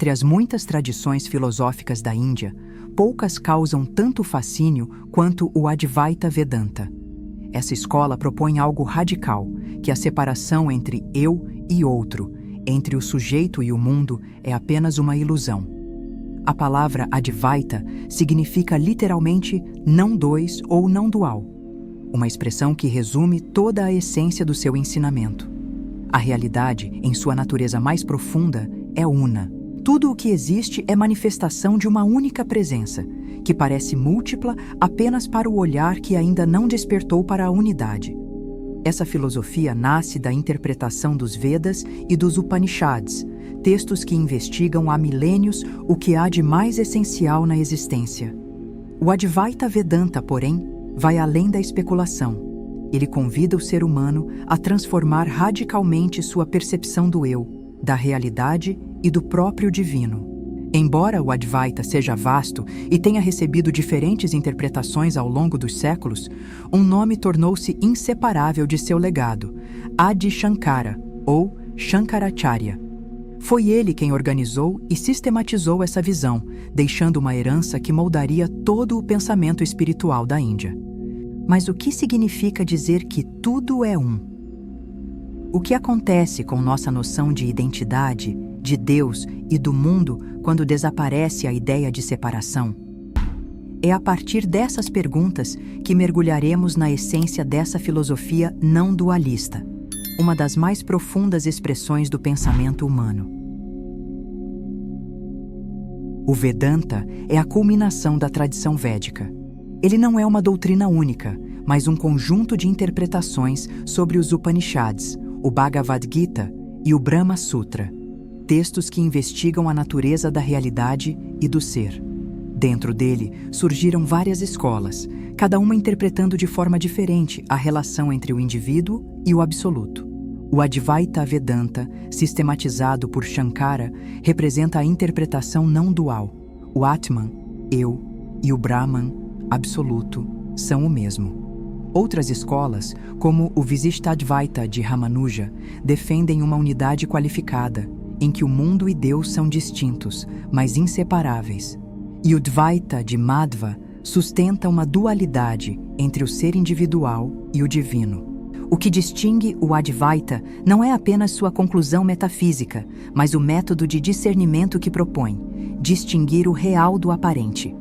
Entre as muitas tradições filosóficas da Índia, poucas causam tanto fascínio quanto o Advaita Vedanta. Essa escola propõe algo radical, que a separação entre eu e outro, entre o sujeito e o mundo, é apenas uma ilusão. A palavra Advaita significa literalmente não dois ou não dual, uma expressão que resume toda a essência do seu ensinamento. A realidade, em sua natureza mais profunda, é una. Tudo o que existe é manifestação de uma única presença, que parece múltipla apenas para o olhar que ainda não despertou para a unidade. Essa filosofia nasce da interpretação dos Vedas e dos Upanishads, textos que investigam há milênios o que há de mais essencial na existência. O Advaita Vedanta, porém, vai além da especulação. Ele convida o ser humano a transformar radicalmente sua percepção do eu, da realidade e do próprio divino. Embora o Advaita seja vasto e tenha recebido diferentes interpretações ao longo dos séculos, um nome tornou-se inseparável de seu legado: Adi Shankara, ou Shankaracharya. Foi ele quem organizou e sistematizou essa visão, deixando uma herança que moldaria todo o pensamento espiritual da Índia. Mas o que significa dizer que tudo é um? O que acontece com nossa noção de identidade, de Deus e do mundo quando desaparece a ideia de separação? É a partir dessas perguntas que mergulharemos na essência dessa filosofia não dualista, uma das mais profundas expressões do pensamento humano. O Vedanta é a culminação da tradição védica. Ele não é uma doutrina única, mas um conjunto de interpretações sobre os Upanishads, o Bhagavad Gita e o Brahma Sutra, textos que investigam a natureza da realidade e do ser. Dentro dele surgiram várias escolas, cada uma interpretando de forma diferente a relação entre o indivíduo e o absoluto. O Advaita Vedanta, sistematizado por Shankara, representa a interpretação não dual. O Atman, eu, e o Brahman, absoluto, são o mesmo. Outras escolas, como o Visishtadvaita de Ramanuja, defendem uma unidade qualificada, em que o mundo e Deus são distintos, mas inseparáveis. E o Dvaita de Madhva sustenta uma dualidade entre o ser individual e o divino. O que distingue o Advaita não é apenas sua conclusão metafísica, mas o método de discernimento que propõe, distinguir o real do aparente.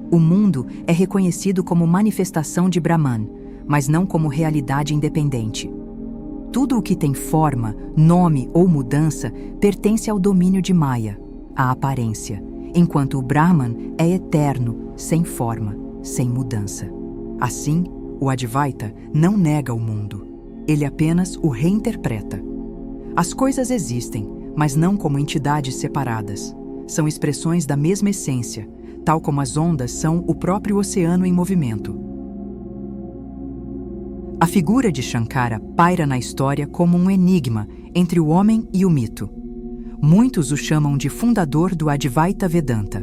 O mundo é reconhecido como manifestação de Brahman, mas não como realidade independente. Tudo o que tem forma, nome ou mudança pertence ao domínio de Maya, a aparência, enquanto o Brahman é eterno, sem forma, sem mudança. Assim, o Advaita não nega o mundo, ele apenas o reinterpreta. As coisas existem, mas não como entidades separadas. São expressões da mesma essência, tal como as ondas são o próprio oceano em movimento. A figura de Shankara paira na história como um enigma entre o homem e o mito. Muitos o chamam de fundador do Advaita Vedanta,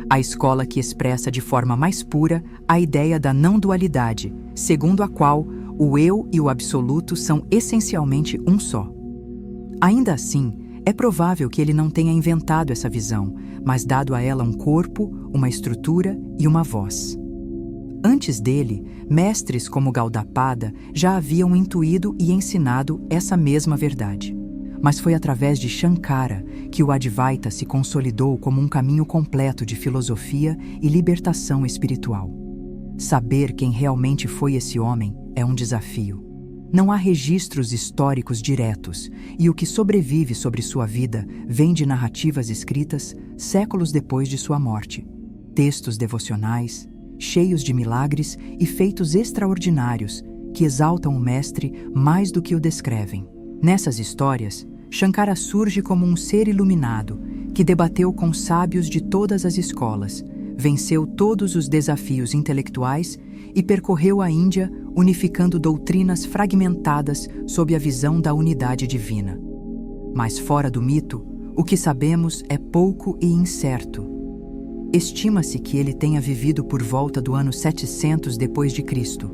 a escola que expressa de forma mais pura a ideia da não-dualidade, segundo a qual o eu e o absoluto são essencialmente um só. Ainda assim, é provável que ele não tenha inventado essa visão, mas dado a ela um corpo, uma estrutura e uma voz. Antes dele, mestres como Gaudapada já haviam intuído e ensinado essa mesma verdade. Mas foi através de Shankara que o Advaita se consolidou como um caminho completo de filosofia e libertação espiritual. Saber quem realmente foi esse homem é um desafio. Não há registros históricos diretos, e o que sobrevive sobre sua vida vem de narrativas escritas séculos depois de sua morte. Textos devocionais, cheios de milagres e feitos extraordinários que exaltam o mestre mais do que o descrevem. Nessas histórias, Shankara surge como um ser iluminado que debateu com sábios de todas as escolas, venceu todos os desafios intelectuais e percorreu a Índia unificando doutrinas fragmentadas sob a visão da unidade divina. Mas fora do mito, o que sabemos é pouco e incerto. Estima-se que ele tenha vivido por volta do ano 700 depois de Cristo,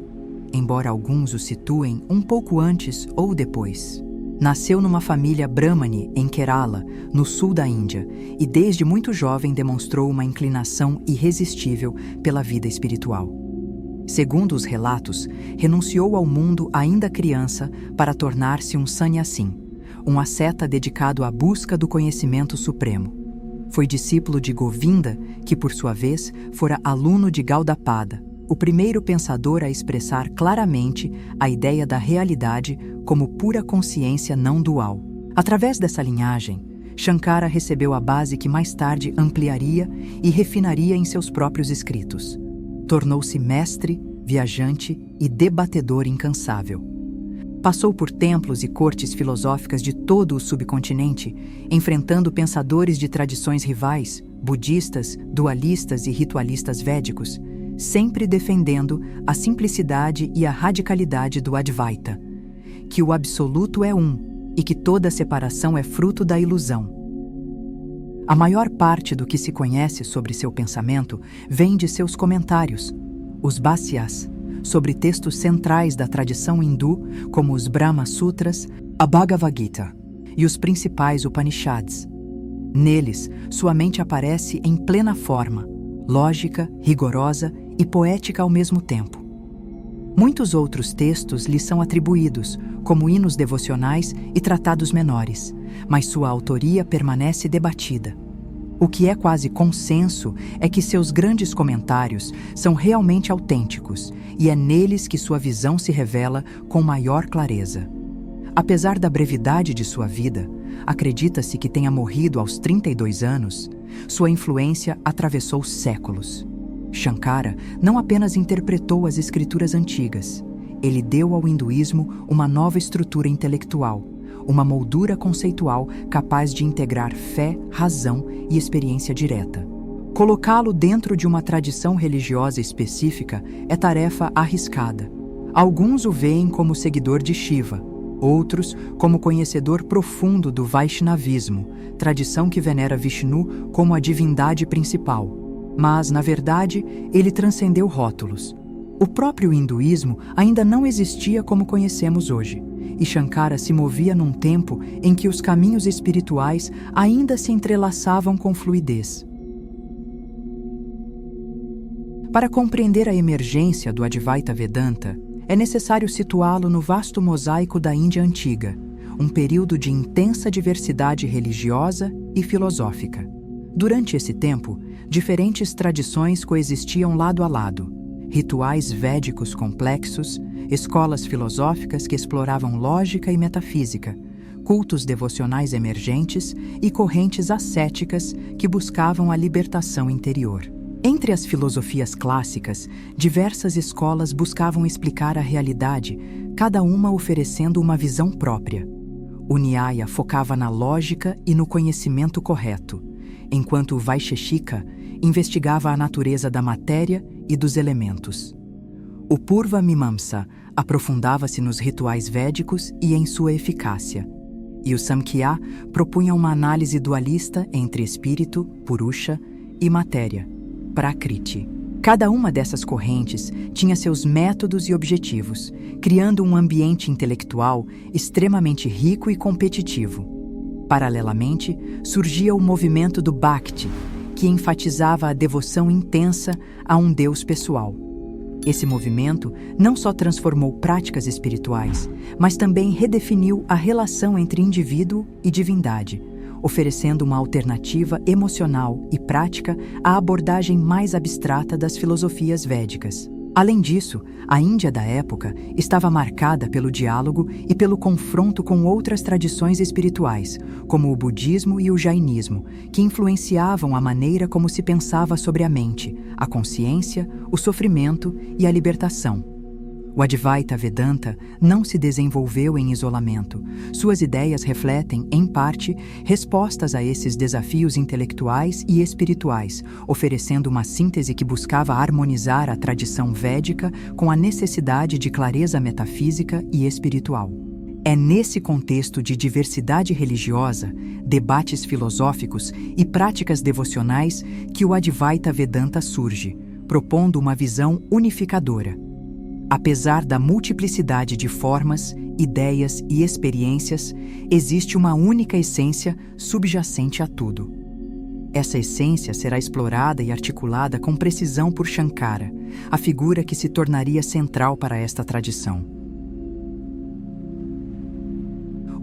embora alguns o situem um pouco antes ou depois. Nasceu numa família Brahmani em Kerala, no sul da Índia, e desde muito jovem demonstrou uma inclinação irresistível pela vida espiritual. Segundo os relatos, renunciou ao mundo ainda criança para tornar-se um sannyasin, um asceta dedicado à busca do conhecimento supremo. Foi discípulo de Govinda, que por sua vez fora aluno de Gaudapada, o primeiro pensador a expressar claramente a ideia da realidade como pura consciência não dual. Através dessa linhagem, Shankara recebeu a base que mais tarde ampliaria e refinaria em seus próprios escritos. Tornou-se mestre, viajante e debatedor incansável. Passou por templos e cortes filosóficas de todo o subcontinente, enfrentando pensadores de tradições rivais, budistas, dualistas e ritualistas védicos, sempre defendendo a simplicidade e a radicalidade do Advaita, que o absoluto é um e que toda separação é fruto da ilusão. A maior parte do que se conhece sobre seu pensamento vem de seus comentários, os Bhāshyas, sobre textos centrais da tradição hindu, como os Brahma Sutras, a Bhagavad Gita e os principais Upanishads. Neles, sua mente aparece em plena forma, lógica, rigorosa e poética ao mesmo tempo. Muitos outros textos lhe são atribuídos, como hinos devocionais e tratados menores, mas sua autoria permanece debatida. O que é quase consenso é que seus grandes comentários são realmente autênticos e é neles que sua visão se revela com maior clareza. Apesar da brevidade de sua vida, acredita-se que tenha morrido aos 32 anos, sua influência atravessou séculos. Shankara não apenas interpretou as escrituras antigas, ele deu ao hinduísmo uma nova estrutura intelectual, uma moldura conceitual capaz de integrar fé, razão e experiência direta. Colocá-lo dentro de uma tradição religiosa específica é tarefa arriscada. Alguns o veem como seguidor de Shiva, outros como conhecedor profundo do Vaishnavismo, tradição que venera Vishnu como a divindade principal. Mas, na verdade, ele transcendeu rótulos. O próprio hinduísmo ainda não existia como conhecemos hoje, e Shankara se movia num tempo em que os caminhos espirituais ainda se entrelaçavam com fluidez. Para compreender a emergência do Advaita Vedanta, é necessário situá-lo no vasto mosaico da Índia antiga, um período de intensa diversidade religiosa e filosófica. Durante esse tempo, diferentes tradições coexistiam lado a lado. Rituais védicos complexos, escolas filosóficas que exploravam lógica e metafísica, cultos devocionais emergentes e correntes ascéticas que buscavam a libertação interior. Entre as filosofias clássicas, diversas escolas buscavam explicar a realidade, cada uma oferecendo uma visão própria. O Nyaya focava na lógica e no conhecimento correto, enquanto o Vaisheshika investigava a natureza da matéria e dos elementos. O Purva Mimamsa aprofundava-se nos rituais védicos e em sua eficácia, e o Samkhya propunha uma análise dualista entre espírito, Purusha, e matéria, Prakriti. Cada uma dessas correntes tinha seus métodos e objetivos, criando um ambiente intelectual extremamente rico e competitivo. Paralelamente, surgia o movimento do Bhakti, que enfatizava a devoção intensa a um Deus pessoal. Esse movimento não só transformou práticas espirituais, mas também redefiniu a relação entre indivíduo e divindade, oferecendo uma alternativa emocional e prática à abordagem mais abstrata das filosofias védicas. Além disso, a Índia da época estava marcada pelo diálogo e pelo confronto com outras tradições espirituais, como o budismo e o jainismo, que influenciavam a maneira como se pensava sobre a mente, a consciência, o sofrimento e a libertação. O Advaita Vedanta não se desenvolveu em isolamento. Suas ideias refletem, em parte, respostas a esses desafios intelectuais e espirituais, oferecendo uma síntese que buscava harmonizar a tradição védica com a necessidade de clareza metafísica e espiritual. É nesse contexto de diversidade religiosa, debates filosóficos e práticas devocionais que o Advaita Vedanta surge, propondo uma visão unificadora. Apesar da multiplicidade de formas, ideias e experiências, existe uma única essência subjacente a tudo. Essa essência será explorada e articulada com precisão por Shankara, a figura que se tornaria central para esta tradição.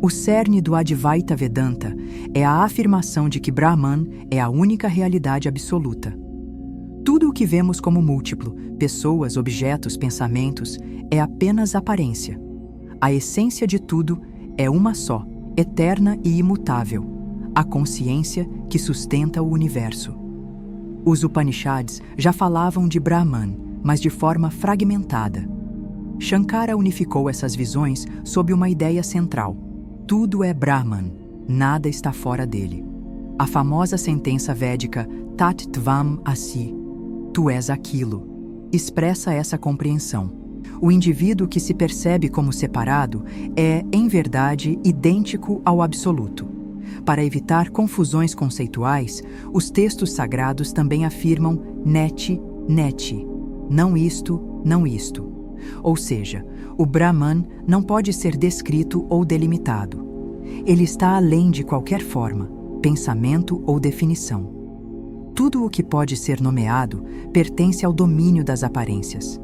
O cerne do Advaita Vedanta é a afirmação de que Brahman é a única realidade absoluta. Tudo o que vemos como múltiplo, pessoas, objetos, pensamentos, é apenas aparência. A essência de tudo é uma só, eterna e imutável, a consciência que sustenta o universo. Os Upanishads já falavam de Brahman, mas de forma fragmentada. Shankara unificou essas visões sob uma ideia central: tudo é Brahman, nada está fora dele. A famosa sentença védica Tat Tvam Asi, tu és aquilo, expressa essa compreensão. O indivíduo que se percebe como separado é, em verdade, idêntico ao absoluto. Para evitar confusões conceituais, os textos sagrados também afirmam neti, neti, não isto, não isto. Ou seja, o Brahman não pode ser descrito ou delimitado. Ele está além de qualquer forma, pensamento ou definição. Tudo o que pode ser nomeado pertence ao domínio das aparências.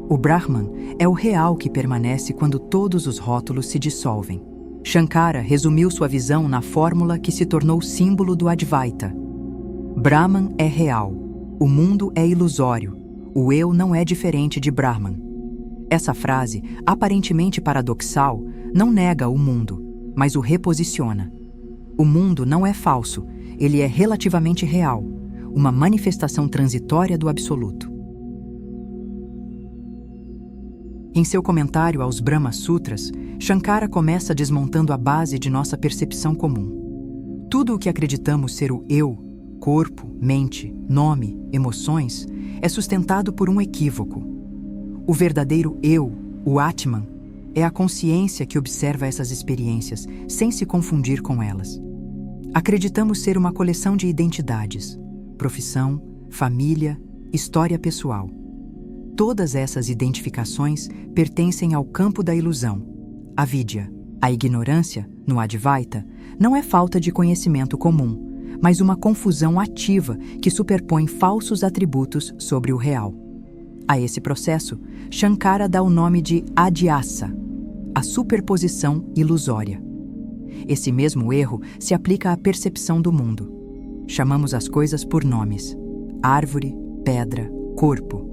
O Brahman é o real que permanece quando todos os rótulos se dissolvem. Shankara resumiu sua visão na fórmula que se tornou símbolo do Advaita. Brahman é real, o mundo é ilusório, o eu não é diferente de Brahman. Essa frase, aparentemente paradoxal, não nega o mundo, mas o reposiciona. O mundo não é falso, ele é relativamente real, uma manifestação transitória do absoluto. Em seu comentário aos Brahma Sutras, Shankara começa desmontando a base de nossa percepção comum. Tudo o que acreditamos ser o eu, corpo, mente, nome, emoções, é sustentado por um equívoco. O verdadeiro eu, o Atman, é a consciência que observa essas experiências, sem se confundir com elas. Acreditamos ser uma coleção de identidades, profissão, família, história pessoal. Todas essas identificações pertencem ao campo da ilusão, avidya. A ignorância, no Advaita, não é falta de conhecimento comum, mas uma confusão ativa que superpõe falsos atributos sobre o real. A esse processo, Shankara dá o nome de adhyasa, a superposição ilusória. Esse mesmo erro se aplica à percepção do mundo. Chamamos as coisas por nomes: árvore, pedra, corpo.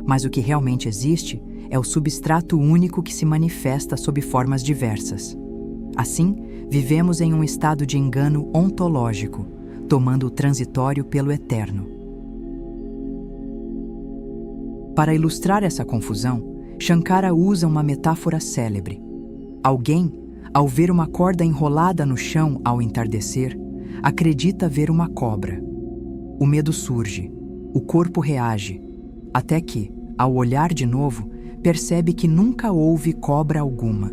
Mas o que realmente existe é o substrato único que se manifesta sob formas diversas. Assim, vivemos em um estado de engano ontológico, tomando o transitório pelo eterno. Para ilustrar essa confusão, Shankara usa uma metáfora célebre. Alguém, ao ver uma corda enrolada no chão ao entardecer, acredita ver uma cobra. O medo surge, o corpo reage, até que, ao olhar de novo, percebe que nunca houve cobra alguma.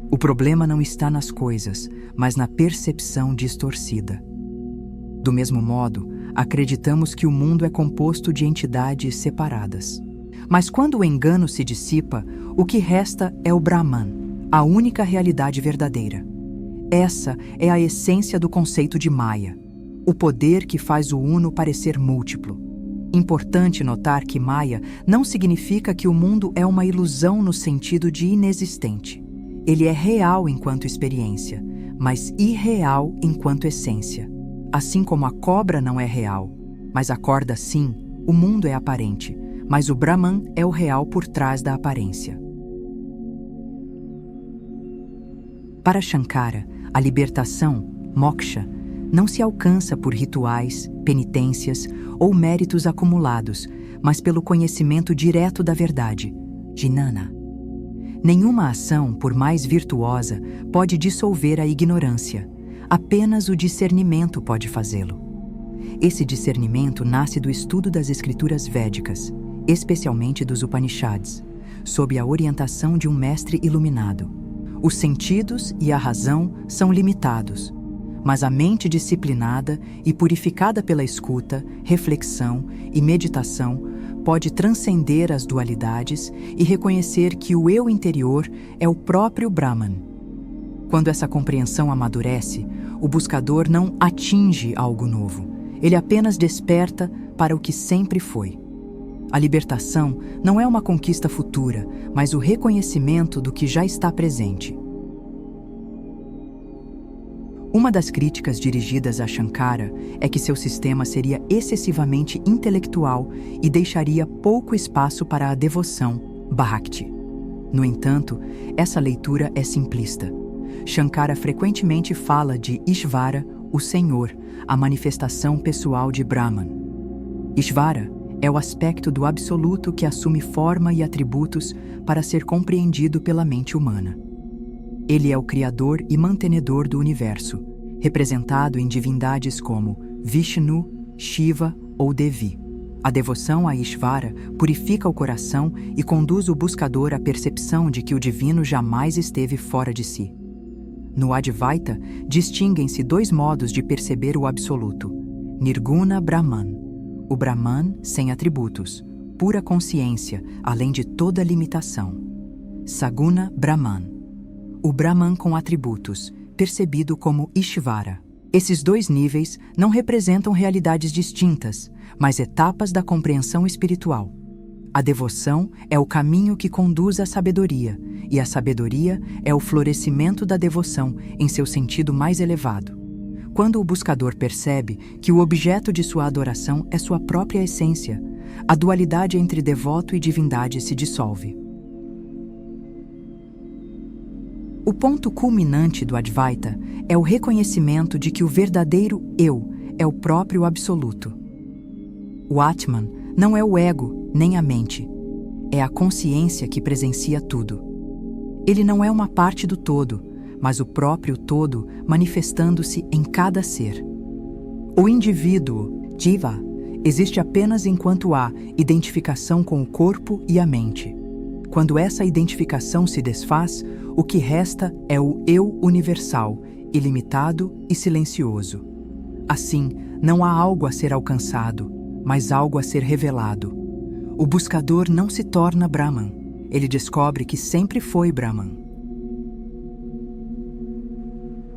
O problema não está nas coisas, mas na percepção distorcida. Do mesmo modo, acreditamos que o mundo é composto de entidades separadas. Mas quando o engano se dissipa, o que resta é o Brahman, a única realidade verdadeira. Essa é a essência do conceito de Maya, o poder que faz o uno parecer múltiplo. Importante notar que Maya não significa que o mundo é uma ilusão no sentido de inexistente. Ele é real enquanto experiência, mas irreal enquanto essência. Assim como a cobra não é real, mas a corda sim, o mundo é aparente, mas o Brahman é o real por trás da aparência. Para Shankara, a libertação, moksha, não se alcança por rituais, penitências ou méritos acumulados, mas pelo conhecimento direto da verdade, jnana. Nenhuma ação, por mais virtuosa, pode dissolver a ignorância. Apenas o discernimento pode fazê-lo. Esse discernimento nasce do estudo das escrituras védicas, especialmente dos Upanishads, sob a orientação de um mestre iluminado. Os sentidos e a razão são limitados, mas a mente disciplinada e purificada pela escuta, reflexão e meditação pode transcender as dualidades e reconhecer que o eu interior é o próprio Brahman. Quando essa compreensão amadurece, o buscador não atinge algo novo, ele apenas desperta para o que sempre foi. A libertação não é uma conquista futura, mas o reconhecimento do que já está presente. Uma das críticas dirigidas a Shankara é que seu sistema seria excessivamente intelectual e deixaria pouco espaço para a devoção, Bhakti. No entanto, essa leitura é simplista. Shankara frequentemente fala de Ishvara, o Senhor, a manifestação pessoal de Brahman. Ishvara é o aspecto do absoluto que assume forma e atributos para ser compreendido pela mente humana. Ele é o criador e mantenedor do universo, representado em divindades como Vishnu, Shiva ou Devi. A devoção a Ishvara purifica o coração e conduz o buscador à percepção de que o divino jamais esteve fora de si. No Advaita, distinguem-se dois modos de perceber o absoluto: Nirguna Brahman, o Brahman sem atributos, pura consciência, além de toda limitação. Saguna Brahman, o Brahman com atributos, percebido como Ishvara. Esses dois níveis não representam realidades distintas, mas etapas da compreensão espiritual. A devoção é o caminho que conduz à sabedoria, e a sabedoria é o florescimento da devoção em seu sentido mais elevado. Quando o buscador percebe que o objeto de sua adoração é sua própria essência, a dualidade entre devoto e divindade se dissolve. O ponto culminante do Advaita é o reconhecimento de que o verdadeiro Eu é o próprio Absoluto. O Atman não é o ego nem a mente, é a consciência que presencia tudo. Ele não é uma parte do todo, mas o próprio todo manifestando-se em cada ser. O indivíduo, Jiva, existe apenas enquanto há identificação com o corpo e a mente. Quando essa identificação se desfaz, o que resta é o Eu universal, ilimitado e silencioso. Assim, não há algo a ser alcançado, mas algo a ser revelado. O buscador não se torna Brahman, ele descobre que sempre foi Brahman.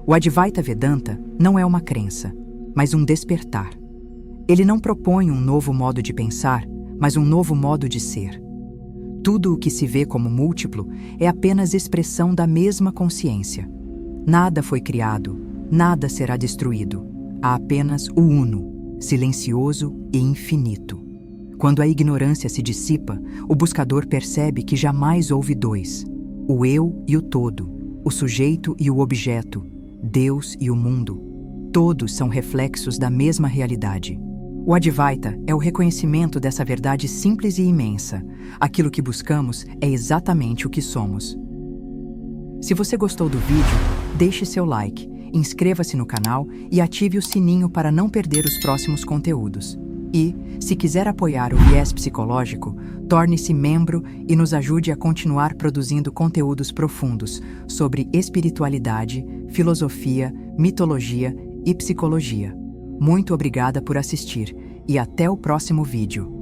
O Advaita Vedanta não é uma crença, mas um despertar. Ele não propõe um novo modo de pensar, mas um novo modo de ser. Tudo o que se vê como múltiplo é apenas expressão da mesma consciência. Nada foi criado, nada será destruído. Há apenas o Uno, silencioso e infinito. Quando a ignorância se dissipa, o buscador percebe que jamais houve dois: o eu e o todo, o sujeito e o objeto, Deus e o mundo. Todos são reflexos da mesma realidade. O Advaita é o reconhecimento dessa verdade simples e imensa. Aquilo que buscamos é exatamente o que somos. Se você gostou do vídeo, deixe seu like, inscreva-se no canal e ative o sininho para não perder os próximos conteúdos. E, se quiser apoiar o Viés Psicológico, torne-se membro e nos ajude a continuar produzindo conteúdos profundos sobre espiritualidade, filosofia, mitologia e psicologia. Muito obrigada por assistir e até o próximo vídeo.